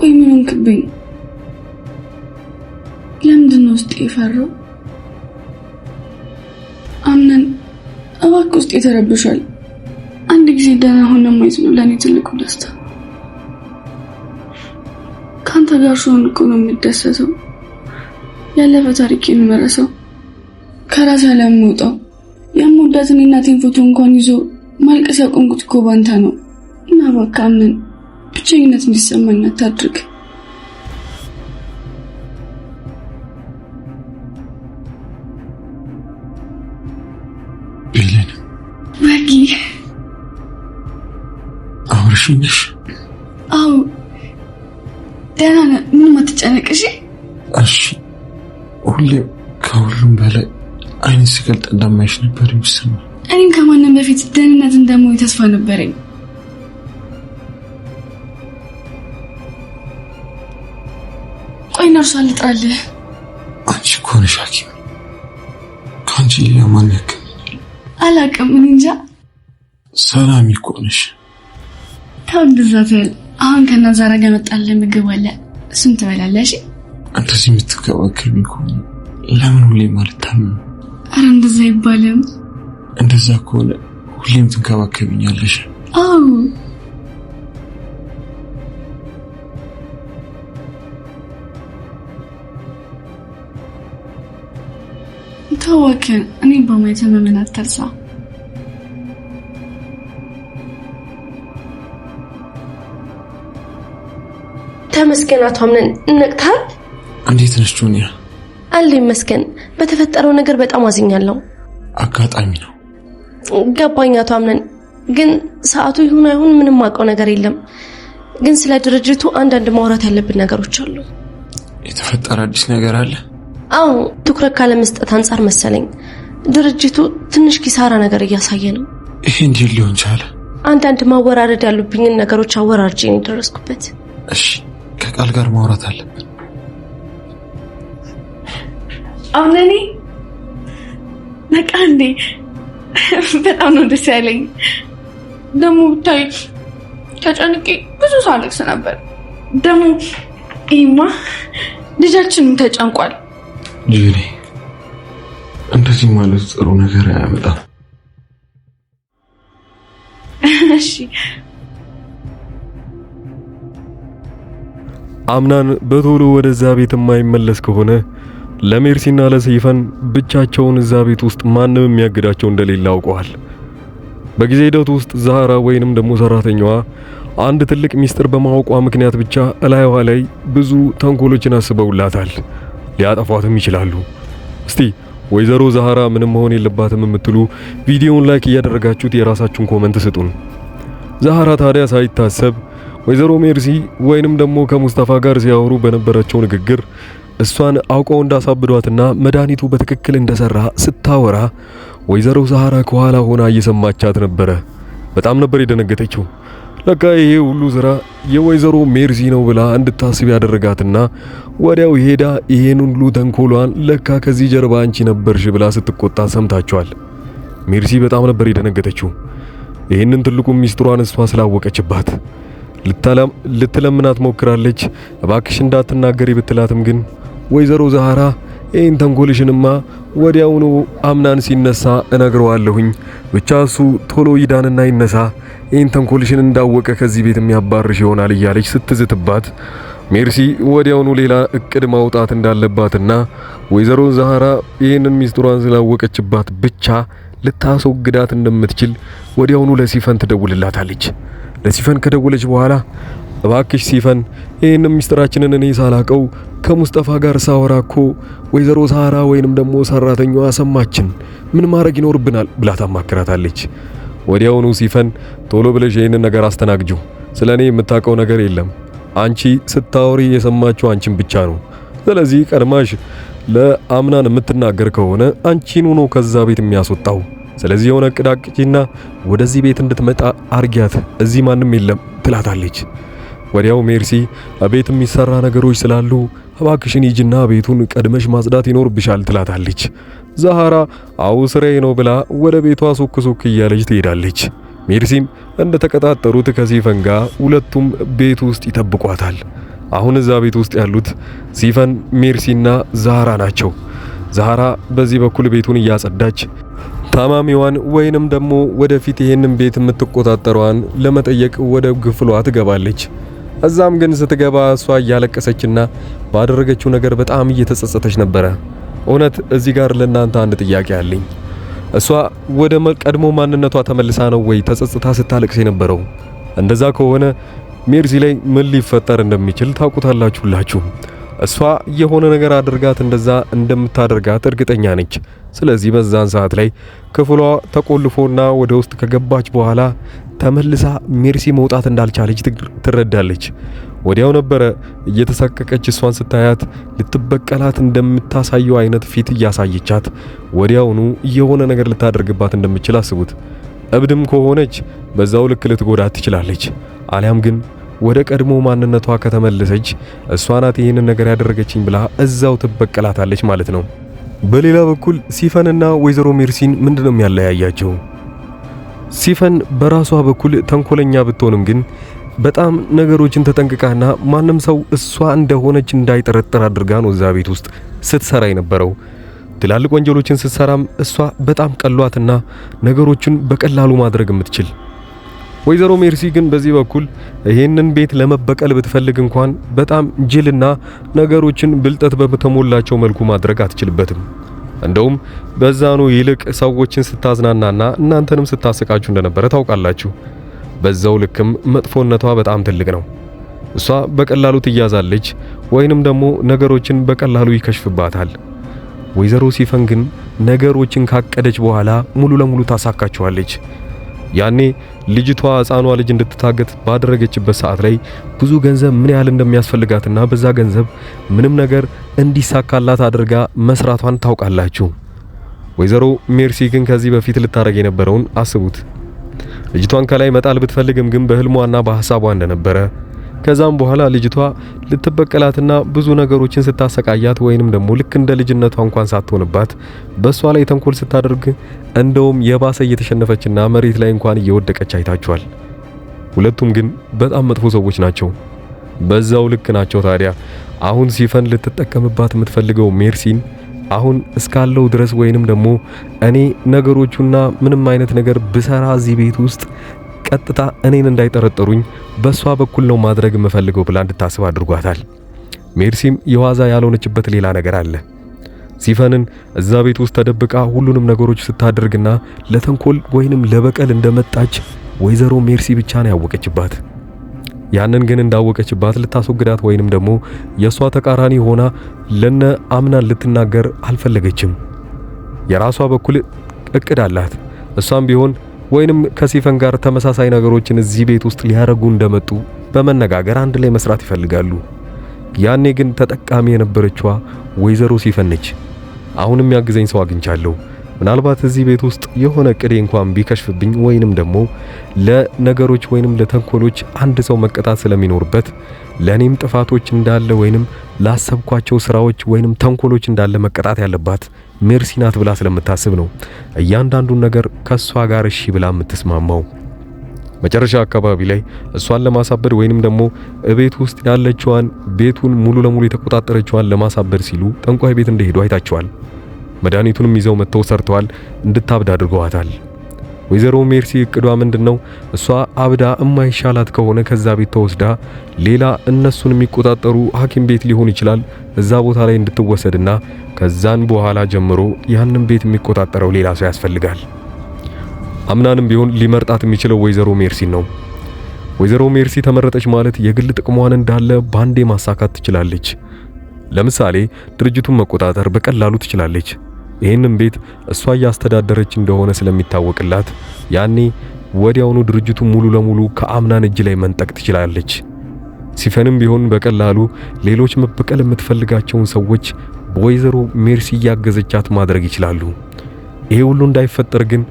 ቆይ ምን ሆንክብኝ? ለምንድን ነው ውስጥ የፈራው? አምነን እባክህ ውስጥ የተረብሻል። አንድ ጊዜ ደህና ሆነ ማየት ነው ለኔ ትልቁ ደስታ። ካንተ ጋር ሆኖ እኮ ነው የምደሰተው። ያለፈ ታሪኬን መረሳው። ከራሴ አለምወጣው የምወዳትን እናቴን ፎቶ እንኳን ይዞ ማልቀስ ያቆምኩት እኮ ባንተ ነው። እና እባክህ አምነን ብቸኝነት እንዲሰማኝ አታድርግ። ኤሌን ወጊ አውርሽኝሽ? አው ደህና ነህ? ምንም አትጨነቅሽ። እሺ ሁሌም ከሁሉም በላይ አይን ሲገልጥ እንደማይሽ ነበር የሚሰማኝ። እኔም ከማንም በፊት ደህንነት እንደሞኝ ተስፋ ነበረኝ። ቆይ ነርሷ ልጥራልህ። አንቺ እኮ ነሽ ሐኪም። ከአንቺ ሌላ ማን ያክመኛል? አላውቅም፣ እኔ እንጃ። ሰላም እኮ ነሽ። ተው እንደዛ ትበል። አሁን ከናዛራ ጋር መጣልህ ምግብ አለ፣ እሱን ትበላለሽ። እንደዚህ የምትከባከቢኝ ከሆነ ለምን ሁሌም አልታመም? ኧረ እንደዛ አይባልም። እንደዛ ከሆነ ሁሌም ትንከባከቢኛለሽ። አዎ ተወከን። እኔ በማየት ምን አትርሳ። ተመስገን አቶ አምነን፣ ነቅታል? እንዴት ነሽ ጆኒያ? አለኝ መስገን። በተፈጠረው ነገር በጣም አዝኛለሁ። አጋጣሚ ነው። ገባኝ አቶ አምነን፣ ግን ሰዓቱ ይሁን አይሁን ምንም ማውቀው ነገር የለም። ግን ስለ ድርጅቱ አንዳንድ ማውራት ያለብን ነገሮች አሉ። የተፈጠረ አዲስ ነገር አለ? አዎ፣ ትኩረት ካለ መስጠት አንፃር መሰለኝ ድርጅቱ ትንሽ ኪሳራ ነገር እያሳየ ነው። ይሄ እንዴት ሊሆን ቻለ? አንዳንድ ማወራረድ ያሉብኝን ነገሮች አወራርጄ ነው የደረስኩበት። እሺ፣ ከቃል ጋር ማውራት አለብን። አሁንኔ ነቃ እንዴ? በጣም ነው ደስ ያለኝ። ደሞ ብታይ ተጨንቄ ብዙ ሳለቅስ ነበር። ደሞ ኢማ ልጃችንም ተጨንቋል። ጂኒ እንደዚህ ማለት ጥሩ ነገር አያመጣም። እሺ አምናን በቶሎ ወደዛ ቤት የማይመለስ ከሆነ ለሜርሲና ለሰይፈን ብቻቸውን እዛ ቤት ውስጥ ማንም የሚያግዳቸው እንደሌለ አውቀዋል። በጊዜ ሂደት ውስጥ ዛራ ወይንም ደግሞ ሰራተኛዋ አንድ ትልቅ ሚስጥር በማወቋ ምክንያት ብቻ እላይዋ ላይ ብዙ ተንኮሎችን አስበውላታል። ሊያጠፏትም ይችላሉ። እስቲ ወይዘሮ ዛራ ምንም መሆን የለባትም የምትሉ ቪዲዮውን ላይክ እያደረጋችሁት የራሳችሁን ኮሜንት ስጡን። ዛራ ታዲያ ሳይታሰብ ወይዘሮ ሜርሲ ወይንም ደግሞ ከሙስጠፋ ጋር ሲያወሩ በነበረቸው ንግግር እሷን አውቀው እንዳሳብዷትና መድኃኒቱ በትክክል እንደሰራ ስታወራ ወይዘሮ ዛራ ከኋላ ሆና እየሰማቻት ነበረ። በጣም ነበር የደነገጠችው። ለካ ይሄ ሁሉ ስራ የወይዘሮ ሜርሲ ነው ብላ እንድታስብ ያደረጋትና ወዲያው ሄዳ ይሄን ሁሉ ተንኮሏን ለካ ከዚህ ጀርባ አንቺ ነበርሽ ብላ ስትቆጣ ሰምታችኋል። ሜርሲ በጣም ነበር የደነገጠችው። ይሄንን ትልቁ ሚስጥሯን እሷ ስላወቀችባት ልትለምናት ሞክራለች። እባክሽ እንዳትናገሪ ብትላትም ግን ወይዘሮ ዛራ ይሄን ተንኮልሽንማ ወዲያውኑ አምናን ሲነሳ እነግረዋለሁኝ፣ ብቻ እሱ ቶሎ ይዳንና ይነሳ፣ ይሄን ተንኮልሽን እንዳወቀ ከዚህ ቤት የሚያባርሽ ይሆናል እያለች ስትዝትባት ሜርሲ ወዲያውኑ ሌላ እቅድ ማውጣት እንዳለባትና ወይዘሮ ዛራ ይሄንን ሚስጥሯን ስላወቀችባት ብቻ ልታስወግዳት እንደምትችል ወዲያውኑ ለሲፈን ትደውልላታለች። ለሲፈን ከደወለች በኋላ እባክሽ ሲፈን ይሄንን ሚስጥራችንን እኔ ሳላቀው ከሙስጠፋ ጋር ሳወራኮ ወይዘሮ ዛራ ወይንም ደግሞ ሰራተኛዋ ሰማችን፣ ምን ማድረግ ይኖርብናል ብላ ታማክራታለች። ወዲያውኑ ሲፈን ቶሎ ብለሽ ይሄንን ነገር አስተናግጁ፣ ስለኔ የምታውቀው ነገር የለም፣ አንቺ ስታወሪ የሰማችሁ አንቺን ብቻ ነው። ስለዚህ ቀድማሽ ለአምናን የምትናገር ከሆነ አንቺን ሆኖ ከዛ ቤት የሚያስወጣው። ስለዚህ የሆነ ቅዳቅጪና ወደዚህ ቤት እንድትመጣ አርጊያት፣ እዚህ ማንም የለም ትላታለች። ወዲያው ሜርሲ ቤት የሚሰራ ነገሮች ስላሉ እባክሽን ሂጂና ቤቱን ቀድመሽ ማጽዳት ይኖርብሻል ትላታለች። ዛራ አው ስራዬ ነው ብላ ወደ ቤቷ ሱክ ሱክ እያለች ትሄዳለች። ሜርሲም እንደተቀጣጠሩት ከሲፈን ጋር ሁለቱም ቤት ውስጥ ይጠብቋታል። አሁን እዛ ቤት ውስጥ ያሉት ሲፈን፣ ሜርሲና ዛህራ ናቸው። ዛህራ በዚህ በኩል ቤቱን እያጸዳች ታማሚዋን ወይንም ደግሞ ወደፊት ይሄንን ቤት የምትቆጣጠረዋን ለመጠየቅ ወደ ክፍሏ ትገባለች። እዛም ግን ስትገባ እሷ እያለቀሰችና ባደረገችው ነገር በጣም እየተጸጸተች ነበረ። እውነት እዚህ ጋር ለእናንተ አንድ ጥያቄ አለኝ። እሷ ወደ ቀድሞ ማንነቷ ተመልሳ ነው ወይ ተጸጽታ ስታለቅስ የነበረው? እንደዛ ከሆነ ሜርሲ ላይ ምን ሊፈጠር እንደሚችል ታውቁታላችሁላችሁ። እሷ የሆነ ነገር አድርጋት እንደዛ እንደምታደርጋት እርግጠኛ ነች። ስለዚህ በዛን ሰዓት ላይ ክፍሏ ተቆልፎና ወደ ውስጥ ከገባች በኋላ ተመልሳ ሜርሲ መውጣት እንዳልቻለች ትረዳለች። ወዲያው ነበረ እየተሳቀቀች እሷን ስታያት ልትበቀላት እንደምታሳየው አይነት ፊት እያሳየቻት ወዲያውኑ የሆነ ነገር ልታደርግባት እንደምትችል አስቡት። እብድም ከሆነች በዛው ልክ ልትጎዳት ትችላለች። አሊያም ግን ወደ ቀድሞ ማንነቷ ከተመለሰች እሷ ናት ይሄንን ነገር ያደረገችኝ ብላ እዛው ትበቀላታለች ማለት ነው። በሌላ በኩል ሲፈንና ወይዘሮ ሜርሲን ምንድነው የሚያለያያቸው? ሲፈን በራሷ በኩል ተንኮለኛ ብትሆንም ግን በጣም ነገሮችን ተጠንቅቃና ማንም ሰው እሷ እንደሆነች እንዳይጠረጥር አድርጋ ነው እዛ ቤት ውስጥ ስትሰራ የነበረው። ትላልቅ ወንጀሎችን ስትሰራም እሷ በጣም ቀሏትና ነገሮችን በቀላሉ ማድረግ የምትችል። ወይዘሮ ሜርሲ ግን በዚህ በኩል ይሄንን ቤት ለመበቀል ብትፈልግ እንኳን በጣም ጅልና ነገሮችን ብልጠት በተሞላቸው መልኩ ማድረግ አትችልበትም። እንደውም በዛኑ ይልቅ ሰዎችን ስታዝናናና እናንተንም ስታሰቃችሁ እንደነበረ ታውቃላችሁ። በዛው ልክም መጥፎነቷ በጣም ትልቅ ነው። እሷ በቀላሉ ትያዛለች ወይንም ደግሞ ነገሮችን በቀላሉ ይከሽፍባታል። ወይዘሮ ሲፈን ግን ነገሮችን ካቀደች በኋላ ሙሉ ለሙሉ ታሳካቸዋለች። ያኔ ልጅቷ ሕፃኗ ልጅ እንድትታገት ባደረገችበት ሰዓት ላይ ብዙ ገንዘብ ምን ያህል እንደሚያስፈልጋትና በዛ ገንዘብ ምንም ነገር እንዲሳካላት አድርጋ መስራቷን ታውቃላችሁ። ወይዘሮ ሜርሲ ግን ከዚህ በፊት ልታረግ የነበረውን አስቡት። ልጅቷን ከላይ መጣል ብትፈልግም ግን በህልሟና በሐሳቧ እንደነበረ ከዛም በኋላ ልጅቷ ልትበቀላትና ብዙ ነገሮችን ስታሰቃያት ወይንም ደግሞ ልክ እንደ ልጅነቷ እንኳን ሳትሆንባት በሷ ላይ ተንኮል ስታደርግ እንደውም የባሰ እየተሸነፈችና መሬት ላይ እንኳን እየወደቀች አይታችኋል። ሁለቱም ግን በጣም መጥፎ ሰዎች ናቸው። በዛው ልክ ናቸው። ታዲያ አሁን ሲፈን ልትጠቀምባት የምትፈልገው ሜርሲን አሁን እስካለው ድረስ ወይንም ደግሞ እኔ ነገሮቹና ምንም አይነት ነገር ብሰራ እዚህ ቤት ውስጥ ቀጥታ እኔን እንዳይጠረጠሩኝ በሷ በኩል ነው ማድረግ የምፈልገው ብላ እንድታስብ አድርጓታል። ሜርሲም የዋዛ ያልሆነችበት ሌላ ነገር አለ። ሲፈንን እዛ ቤት ውስጥ ተደብቃ ሁሉንም ነገሮች ስታደርግና ለተንኮል ወይንም ለበቀል እንደመጣች ወይዘሮ ሜርሲ ብቻ ነው ያወቀችባት። ያንን ግን እንዳወቀችባት ልታስወግዳት ወይንም ደግሞ የሷ ተቃራኒ ሆና ለነ አምናን ልትናገር አልፈለገችም። የራሷ በኩል እቅድ አላት። እሷም ቢሆን ወይንም ከሲፈን ጋር ተመሳሳይ ነገሮችን እዚህ ቤት ውስጥ ሊያረጉ እንደመጡ በመነጋገር አንድ ላይ መስራት ይፈልጋሉ። ያኔ ግን ተጠቃሚ የነበረችዋ ወይዘሮ ሲፈን ነች። አሁንም ያግዘኝ ሰው አግኝቻለሁ። ምናልባት እዚህ ቤት ውስጥ የሆነ ቅዴ እንኳን ቢከሽፍብኝ ወይንም ደግሞ ለነገሮች ወይንም ለተንኮሎች አንድ ሰው መቀጣት ስለሚኖርበት ለኔም ጥፋቶች እንዳለ ወይንም ላሰብኳቸው ስራዎች ወይንም ተንኮሎች እንዳለ መቀጣት ያለባት ሜርሲ ናት ብላ ስለምታስብ ነው እያንዳንዱን ነገር ከሷ ጋር እሺ ብላ የምትስማማው። መጨረሻ አካባቢ ላይ እሷን ለማሳበድ ወይንም ደግሞ እቤት ውስጥ ያለችዋን ቤቱን ሙሉ ለሙሉ የተቆጣጠረችዋን ለማሳበድ ሲሉ ጠንቋይ ቤት እንደሄዱ አይታቸዋል። መድኃኒቱንም ይዘው መተው ሰርተዋል። እንድታብድ አድርገዋታል። ወይዘሮ ሜርሲ እቅዷ ምንድነው? እሷ አብዳ የማይሻላት ከሆነ ከዛ ቤት ተወስዳ ሌላ እነሱን የሚቆጣጠሩ ሐኪም ቤት ሊሆን ይችላል እዛ ቦታ ላይ እንድትወሰድና ከዛን በኋላ ጀምሮ ያንን ቤት የሚቆጣጠረው ሌላ ሰው ያስፈልጋል። አምናንም ቢሆን ሊመርጣት የሚችለው ወይዘሮ ሜርሲ ነው። ወይዘሮ ሜርሲ ተመረጠች ማለት የግል ጥቅሟን እንዳለ ባንዴ ማሳካት ትችላለች። ለምሳሌ ድርጅቱን መቆጣጠር በቀላሉ ትችላለች። ይሄንን ቤት እሷ ያስተዳደረች እንደሆነ ስለሚታወቅላት ያኔ ወዲያውኑ ድርጅቱ ሙሉ ለሙሉ ከአምናን እጅ ላይ መንጠቅ ትችላለች። ሲፈንም ቢሆን በቀላሉ ሌሎች መበቀል የምትፈልጋቸውን ሰዎች በወይዘሮ ሜርሲ ያገዘቻት ማድረግ ይችላሉ። ይሄ ሁሉ እንዳይፈጠር ግን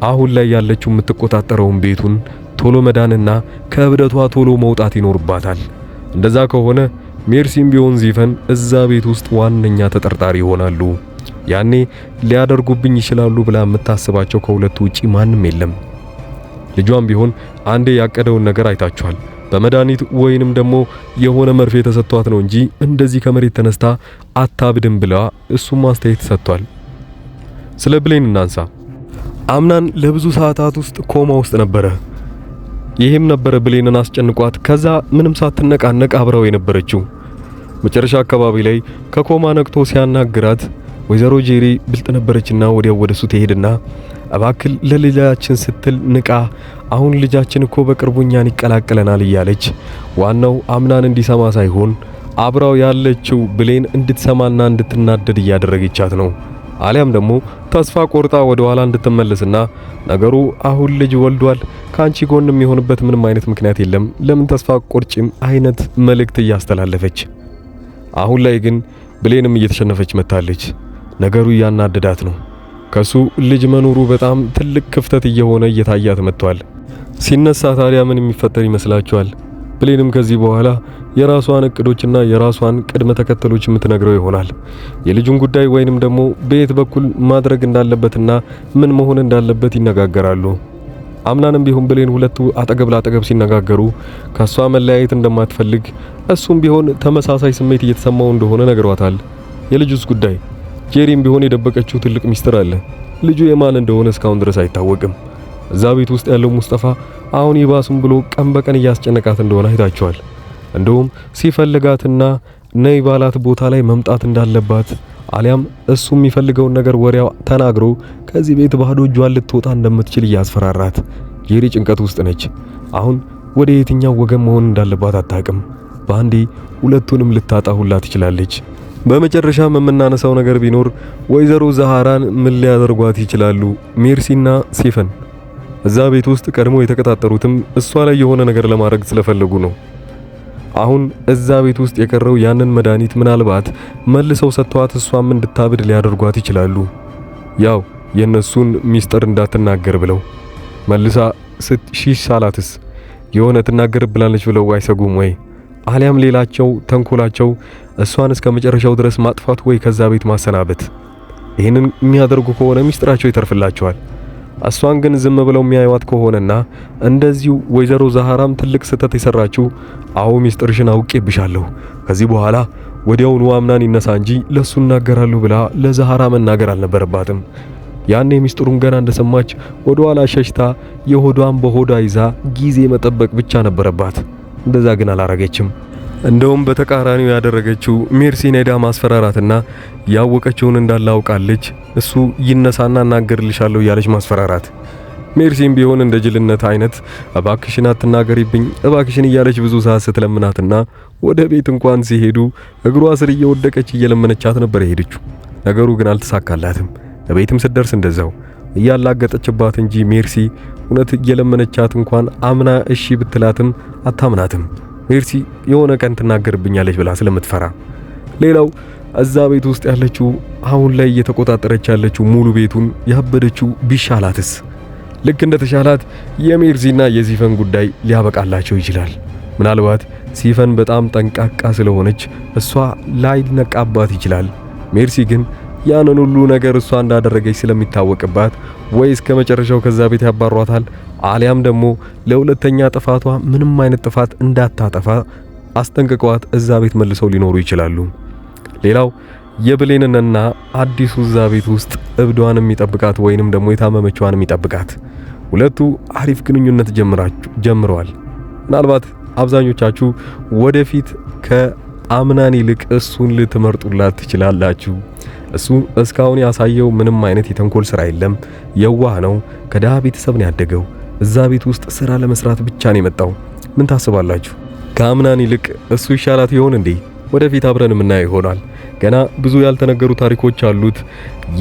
አሁን ላይ ያለችው የምትቆጣጠረውን ቤቱን ቶሎ መዳንና ከእብደቷ ቶሎ መውጣት ይኖርባታል። እንደዛ ከሆነ ሜርሲም ቢሆን ሲፈን እዛ ቤት ውስጥ ዋነኛ ተጠርጣሪ ይሆናሉ። ያኔ ሊያደርጉብኝ ይችላሉ ብላ የምታስባቸው ከሁለቱ ውጪ ማንም የለም። ልጇም ቢሆን አንዴ ያቀደውን ነገር አይታችኋል። በመድኃኒት ወይንም ደግሞ የሆነ መርፌ ተሰጥቷት ነው እንጂ እንደዚህ ከመሬት ተነስታ አታብድም ብላ እሱም አስተያየት ሰጥቷል። ስለ ብሌን እናንሳ። አምናን ለብዙ ሰዓታት ውስጥ ኮማ ውስጥ ነበረ። ይሄም ነበረ ብሌንን አስጨንቋት ከዛ ምንም ሳትነቃነቅ አብራው የነበረችው። መጨረሻ አካባቢ ላይ ከኮማ ነቅቶ ሲያናግራት ወይዘሮ ጄሪ ብልጥ ነበረችና ወዲያው ወደሱ ትሄድና እባክል ለልጃችን ስትል ንቃ፣ አሁን ልጃችን እኮ በቅርቡ እኛን ይቀላቀለናል እያለች ዋናው አምናን እንዲሰማ ሳይሆን አብራው ያለችው ብሌን እንድትሰማና እንድትናደድ እያደረገቻት ነው። አሊያም ደግሞ ተስፋ ቆርጣ ወደ ኋላ እንድትመለስና ነገሩ አሁን ልጅ ወልዷል ካንቺ ጎን የሚሆንበት ምንም አይነት ምክንያት የለም፣ ለምን ተስፋ ቆርጭም አይነት መልእክት እያስተላለፈች፣ አሁን ላይ ግን ብሌንም እየተሸነፈች መጣለች። ነገሩ እያናደዳት ነው። ከሱ ልጅ መኖሩ በጣም ትልቅ ክፍተት እየሆነ እየታያት መጥቷል። ሲነሳ ታዲያ ምን የሚፈጠር ይመስላችኋል? ብሌንም ከዚህ በኋላ የራሷን እቅዶችና የራሷን ቅድመ ተከተሎች የምትነግረው ይሆናል። የልጁን ጉዳይ ወይንም ደግሞ በየት በኩል ማድረግ እንዳለበትና ምን መሆን እንዳለበት ይነጋገራሉ። አምናንም ቢሆን ብሌን ሁለቱ አጠገብ ለአጠገብ ሲነጋገሩ ከሷ መለያየት እንደማትፈልግ እሱም ቢሆን ተመሳሳይ ስሜት እየተሰማው እንደሆነ ነግሯታል። የልጁስ ጉዳይ ጄሪም ቢሆን የደበቀችው ትልቅ ሚስጥር አለ። ልጁ የማን እንደሆነ እስካሁን ድረስ አይታወቅም። እዛ ቤት ውስጥ ያለው ሙስጠፋ አሁን ይባሱም ብሎ ቀን በቀን እያስጨነቃት እንደሆነ አይታቸዋል። እንደውም ሲፈልጋትና ነይ ባላት ቦታ ላይ መምጣት እንዳለባት አሊያም እሱ የሚፈልገውን ነገር ወዲያው ተናግሮ ከዚህ ቤት ባዶ እጇን ልትወጣ እንደምትችል እያስፈራራት ጄሪ ጭንቀት ውስጥ ነች። አሁን ወደ የትኛው ወገን መሆን እንዳለባት አታውቅም። በአንዴ ሁለቱንም ልታጣ ሁላ ትችላለች። በመጨረሻም የምናነሳው ነገር ቢኖር ወይዘሮ ዛሃራን ምን ሊያደርጓት ይችላሉ? ሜርሲና ሲፈን እዛ ቤት ውስጥ ቀድሞ የተቀጣጠሩትም እሷ ላይ የሆነ ነገር ለማድረግ ስለፈለጉ ነው። አሁን እዛ ቤት ውስጥ የቀረው ያንን መድኃኒት ምናልባት መልሰው ሰጥቷት እሷም እንድታብድ ሊያደርጓት ይችላሉ። ያው የነሱን ሚስጥር እንዳትናገር ብለው መልሳ ስትሻላትስ የሆነ ትናገርብላለች ብለው አይሰጉም ወይ? አሊያም ሌላቸው ተንኮላቸው እሷን እስከ መጨረሻው ድረስ ማጥፋት ወይ ከዛ ቤት ማሰናበት። ይህንን የሚያደርጉ ከሆነ ሚስጥራቸው ይተርፍላቸዋል። እሷን ግን ዝም ብለው የሚያዩዋት ከሆነና እንደዚሁ ወይዘሮ ዛሃራም ትልቅ ስህተት የሰራችው አዎ ሚስጥርሽን አውቄብሻለሁ ከዚህ በኋላ ወዲያውኑ አምናን ይነሳ እንጂ ለሱ እናገራለሁ ብላ ለዛሃራ መናገር አልነበረባትም። ያኔ ሚስጥሩን ገና እንደሰማች ወደ ኋላ ሸሽታ የሆዷን በሆዷ ይዛ ጊዜ መጠበቅ ብቻ ነበረባት። እንደዛ ግን አላረገችም። እንደውም በተቃራኒው ያደረገችው ሜርሲን ሄዳ ማስፈራራትና ያወቀችውን እንዳላውቃለች እሱ ይነሳና እናገርልሻለሁ ያለች ማስፈራራት። ሜርሲም ቢሆን እንደ ጅልነት አይነት እባክሽን አትናገሪብኝ እባክሽን እያለች ብዙ ሰዓት ስትለምናትና ወደ ቤት እንኳን ሲሄዱ እግሯ ስር እየወደቀች እየለመነቻት ነበር የሄደችው። ነገሩ ግን አልተሳካላትም። ለቤትም ስትደርስ እንደዛው እያላገጠችባት እንጂ ሜርሲ እውነት እየለመነቻት እንኳን አምና እሺ ብትላትም አታምናትም። ሜርሲ የሆነ ቀን ትናገርብኛለች ብላ ስለምትፈራ። ሌላው እዛ ቤት ውስጥ ያለችው አሁን ላይ እየተቆጣጠረች ያለችው ሙሉ ቤቱን ያበደችው ቢሻላትስ? ልክ እንደተሻላት የሜርሲና የሲፈን ጉዳይ ሊያበቃላቸው ይችላል። ምናልባት ሲፈን በጣም ጠንቃቃ ስለሆነች እሷ ላይ ነቃባት ይችላል። ሜርሲ ግን ያንን ሁሉ ነገር እሷ እንዳደረገች ስለሚታወቅባት ወይ እስከ መጨረሻው ከዛ ቤት ያባሯታል አሊያም ደግሞ ለሁለተኛ ጥፋቷ ምንም አይነት ጥፋት እንዳታጠፋ አስጠንቅቀዋት እዛ ቤት መልሰው ሊኖሩ ይችላሉ። ሌላው የብሌንና አዲሱ እዛ ቤት ውስጥ እብዷን የሚጠብቃት ወይንም ደግሞ የታመመችዋን የሚጠብቃት ሁለቱ አሪፍ ግንኙነት ጀምረዋል። ምናልባት አብዛኞቻችሁ ወደፊት ከአምናን ይልቅ እሱን ልትመርጡላት ትችላላችሁ። እሱ እስካሁን ያሳየው ምንም አይነት የተንኮል ስራ የለም። የዋህ ነው። ከደሃ ቤተሰብ ነው ያደገው። እዛ ቤት ውስጥ ስራ ለመስራት ብቻ ነው የመጣው። ምን ታስባላችሁ? ከአምናን ይልቅ እሱ ይሻላት ይሆን እንዴ? ወደፊት አብረን የምናየው ይሆናል። ገና ብዙ ያልተነገሩ ታሪኮች አሉት።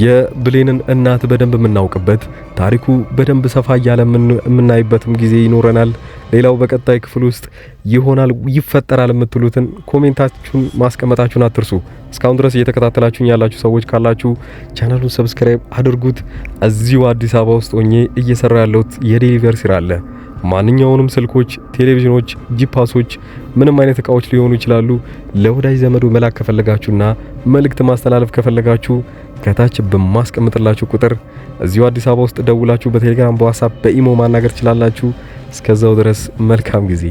የብሌንን እናት በደንብ የምናውቅበት ታሪኩ በደንብ ሰፋ ያለ የምናይበትም ጊዜ ይኖረናል። ሌላው በቀጣይ ክፍል ውስጥ ይሆናል ይፈጠራል የምትሉትን ኮሜንታችሁን ማስቀመጣችሁን አትርሱ። እስካሁን ድረስ እየተከታተላችሁኝ ያላችሁ ሰዎች ካላችሁ ቻናሉን ሰብስክራይብ አድርጉት። እዚሁ አዲስ አበባ ውስጥ ሆኜ እየሰራ ያለሁት የዴሊቨሪ ስራ አለ። ማንኛውንም ስልኮች፣ ቴሌቪዥኖች፣ ጂፓሶች ምንም አይነት እቃዎች ሊሆኑ ይችላሉ። ለወዳጅ ዘመዱ መላክ ከፈለጋችሁና መልእክት ማስተላለፍ ከፈለጋችሁ ከታች በማስቀምጥላችሁ ቁጥር እዚሁ አዲስ አበባ ውስጥ ደውላችሁ በቴሌግራም፣ በዋትስአፕ፣ በኢሞ ማናገር ትችላላችሁ። እስከዛው ድረስ መልካም ጊዜ